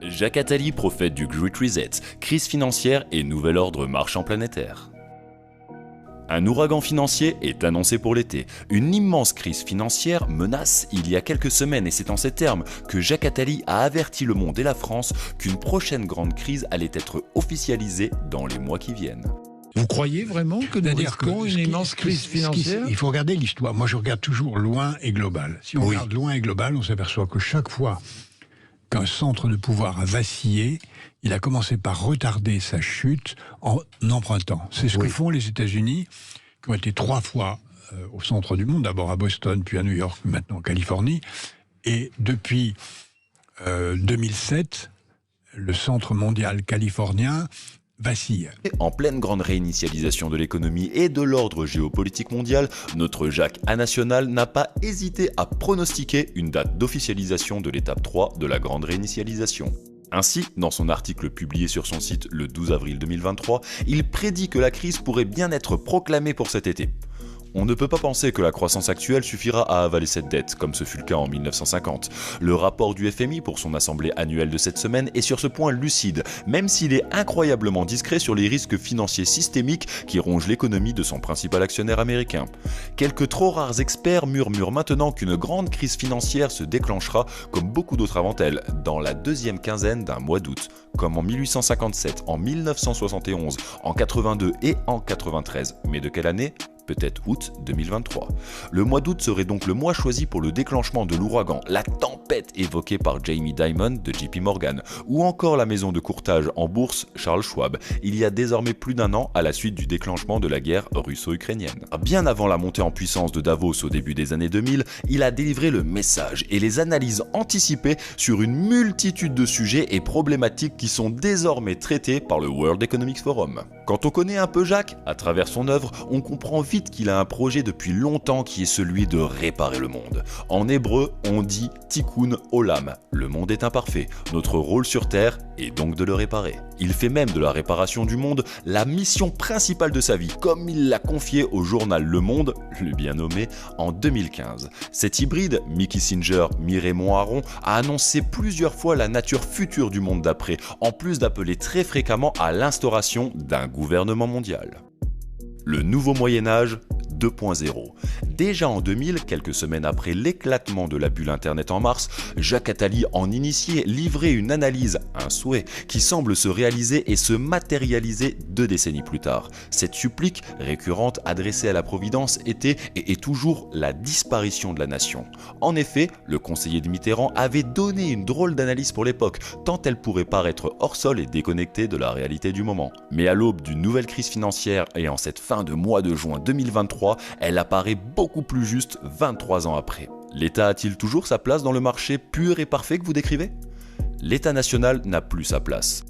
Jacques Attali, prophète du Great Reset, crise financière et nouvel ordre marchand planétaire. Un ouragan financier est annoncé pour l'été. Une immense crise financière menace il y a quelques semaines et c'est en ces termes que Jacques Attali a averti le monde et la France qu'une prochaine grande crise allait être officialisée dans les mois qui viennent. Vous croyez vraiment que nous risquons une immense crise financière ? Il faut regarder l'histoire. Moi, je regarde toujours loin et global. Si on regarde loin et global, on s'aperçoit que chaque fois qu'un centre de pouvoir a vacillé, il a commencé par retarder sa chute en empruntant. C'est ce que font les États-Unis, qui ont été 3 fois au centre du monde, d'abord à Boston, puis à New York, maintenant en Californie. Et depuis 2007, le centre mondial californien vacille. En pleine grande réinitialisation de l'économie et de l'ordre géopolitique mondial, notre Jacques A national n'a pas hésité à pronostiquer une date d'officialisation de l'étape 3 de la grande réinitialisation. Ainsi, dans son article publié sur son site le 12 avril 2023, il prédit que la crise pourrait bien être proclamée pour cet été. On ne peut pas penser que la croissance actuelle suffira à avaler cette dette, comme ce fut le cas en 1950. Le rapport du FMI pour son assemblée annuelle de cette semaine est sur ce point lucide, même s'il est incroyablement discret sur les risques financiers systémiques qui rongent l'économie de son principal actionnaire américain. Quelques trop rares experts murmurent maintenant qu'une grande crise financière se déclenchera, comme beaucoup d'autres avant elle, dans la deuxième quinzaine d'un mois d'août, comme en 1857, en 1971, en 82 et en 93. Mais de quelle année ? Peut-être août 2023. Le mois d'août serait donc le mois choisi pour le déclenchement de l'ouragan, la tempête évoquée par Jamie Dimon de JP Morgan, ou encore la maison de courtage en bourse Charles Schwab, il y a désormais plus d'un an à la suite du déclenchement de la guerre russo-ukrainienne. Bien avant la montée en puissance de Davos au début des années 2000, il a délivré le message et les analyses anticipées sur une multitude de sujets et problématiques qui sont désormais traités par le World Economic Forum. Quand on connaît un peu Jacques, à travers son œuvre, on comprend vite qu'il a un projet depuis longtemps qui est celui de réparer le monde. En hébreu, on dit tikkun olam. Le monde est imparfait. Notre rôle sur Terre est donc de le réparer. Il fait même de la réparation du monde la mission principale de sa vie, comme il l'a confié au journal Le Monde, le bien nommé, en 2015. Cet hybride, mi Kissinger, mi Raymond Aron, a annoncé plusieurs fois la nature future du monde d'après, en plus d'appeler très fréquemment à l'instauration d'un gouvernement mondial. Le nouveau Moyen-Âge 2.0. Déjà en 2000, quelques semaines après l'éclatement de la bulle Internet en mars, Jacques Attali, en initié, livrait une analyse, un souhait, qui semble se réaliser et se matérialiser 2 décennies plus tard. Cette supplique récurrente adressée à la Providence était et est toujours la disparition de la nation. En effet, le conseiller de Mitterrand avait donné une drôle d'analyse pour l'époque, tant elle pourrait paraître hors sol et déconnectée de la réalité du moment. Mais à l'aube d'une nouvelle crise financière et en cette fin de mois de juin 2023, elle apparaît beaucoup plus juste 23 ans après. L'État a-t-il toujours sa place dans le marché pur et parfait que vous décrivez ? L'État national n'a plus sa place.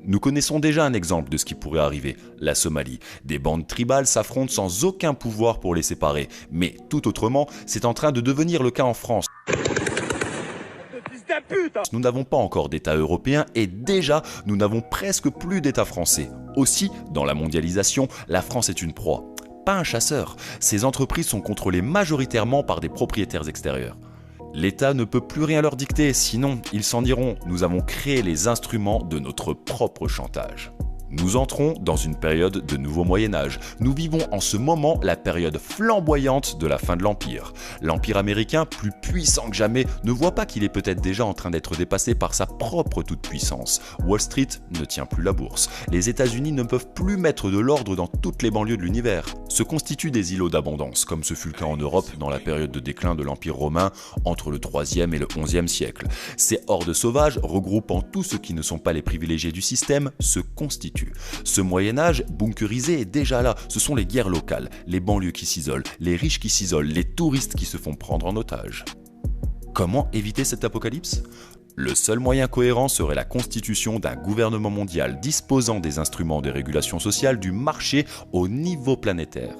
Nous connaissons déjà un exemple de ce qui pourrait arriver, la Somalie. Des bandes tribales s'affrontent sans aucun pouvoir pour les séparer. Mais tout autrement, c'est en train de devenir le cas en France. Nous n'avons pas encore d'État européen et déjà, nous n'avons presque plus d'État français. Aussi, dans la mondialisation, la France est une proie. Pas un chasseur. Ces entreprises sont contrôlées majoritairement par des propriétaires extérieurs. L'État ne peut plus rien leur dicter, sinon ils s'en iront. Nous avons créé les instruments de notre propre chantage. Nous entrons dans une période de nouveau Moyen-Âge. Nous vivons en ce moment la période flamboyante de la fin de l'Empire. L'Empire américain, plus puissant que jamais, ne voit pas qu'il est peut-être déjà en train d'être dépassé par sa propre toute-puissance. Wall Street ne tient plus la bourse. Les États-Unis ne peuvent plus mettre de l'ordre dans toutes les banlieues de l'univers. Se constituent des îlots d'abondance, comme ce fut le cas en Europe dans la période de déclin de l'Empire romain entre le 3e et le 11e siècle. Ces hordes sauvages, regroupant tous ceux qui ne sont pas les privilégiés du système, se constituent. Ce Moyen-Âge bunkerisé est déjà là. Ce sont les guerres locales, les banlieues qui s'isolent, les riches qui s'isolent, les touristes qui se font prendre en otage. Comment éviter cet apocalypse ? Le seul moyen cohérent serait la constitution d'un gouvernement mondial disposant des instruments de régulation sociale du marché au niveau planétaire.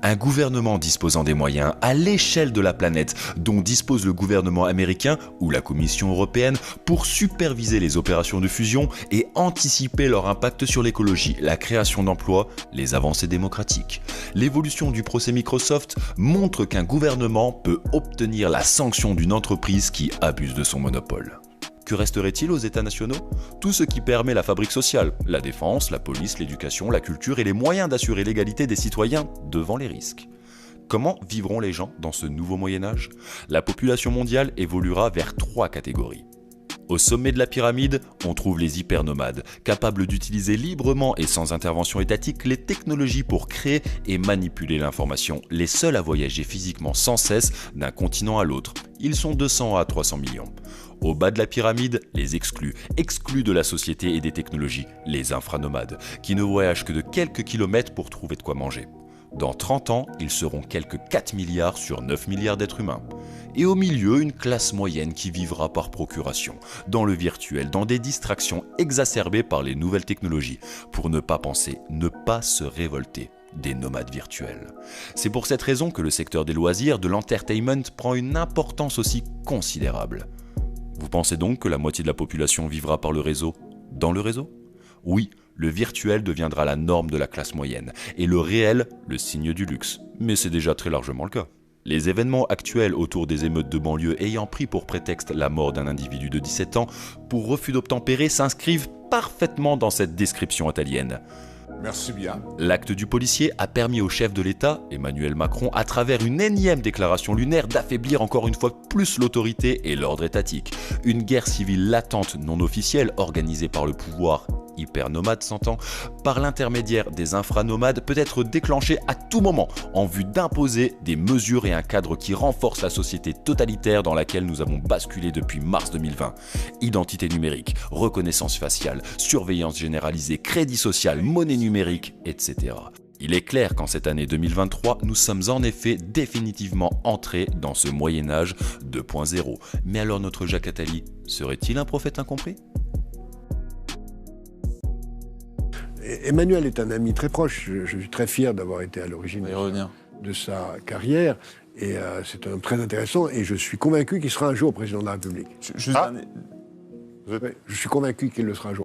Un gouvernement disposant des moyens à l'échelle de la planète dont dispose le gouvernement américain ou la Commission européenne pour superviser les opérations de fusion et anticiper leur impact sur l'écologie, la création d'emplois, les avancées démocratiques. L'évolution du procès Microsoft montre qu'un gouvernement peut obtenir la sanction d'une entreprise qui abuse de son monopole. Que resterait-il aux États nationaux? Tout ce qui permet la fabrique sociale, la défense, la police, l'éducation, la culture et les moyens d'assurer l'égalité des citoyens devant les risques. Comment vivront les gens dans ce nouveau Moyen-Âge? La population mondiale évoluera vers 3 catégories. Au sommet de la pyramide, on trouve les hypernomades, capables d'utiliser librement et sans intervention étatique les technologies pour créer et manipuler l'information, les seuls à voyager physiquement sans cesse d'un continent à l'autre. Ils sont 200 à 300 millions. Au bas de la pyramide, les exclus de la société et des technologies, les infranomades, qui ne voyagent que de quelques kilomètres pour trouver de quoi manger. Dans 30 ans, ils seront quelques 4 milliards sur 9 milliards d'êtres humains. Et au milieu, une classe moyenne qui vivra par procuration, dans le virtuel, dans des distractions exacerbées par les nouvelles technologies, pour ne pas penser, ne pas se révolter. Des nomades virtuels. C'est pour cette raison que le secteur des loisirs, de l'entertainment, prend une importance aussi considérable. Vous pensez donc que la moitié de la population vivra par le réseau, dans le réseau? Oui, le virtuel deviendra la norme de la classe moyenne, et le réel, le signe du luxe. Mais c'est déjà très largement le cas. Les événements actuels autour des émeutes de banlieue ayant pris pour prétexte la mort d'un individu de 17 ans pour refus d'obtempérer s'inscrivent parfaitement dans cette description italienne. Merci bien. L'acte du policier a permis au chef de l'État, Emmanuel Macron, à travers une énième déclaration lunaire, d'affaiblir encore une fois plus l'autorité et l'ordre étatique. Une guerre civile latente non officielle organisée par le pouvoir hypernomade s'entend, par l'intermédiaire des infranomades peut être déclenchée à tout moment en vue d'imposer des mesures et un cadre qui renforce la société totalitaire dans laquelle nous avons basculé depuis mars 2020. Identité numérique, reconnaissance faciale, surveillance généralisée, crédit social, monnaie numérique, etc. Il est clair qu'en cette année 2023, nous sommes en effet définitivement entrés dans ce Moyen-Âge 2.0. Mais alors notre Jacques Attali serait-il un prophète incompris ? Emmanuel est un ami très proche. Je suis très fier d'avoir été à l'origine de sa carrière. Et c'est un homme très intéressant. Et je suis convaincu qu'il sera un jour président de la République. Je suis convaincu qu'il le sera un jour.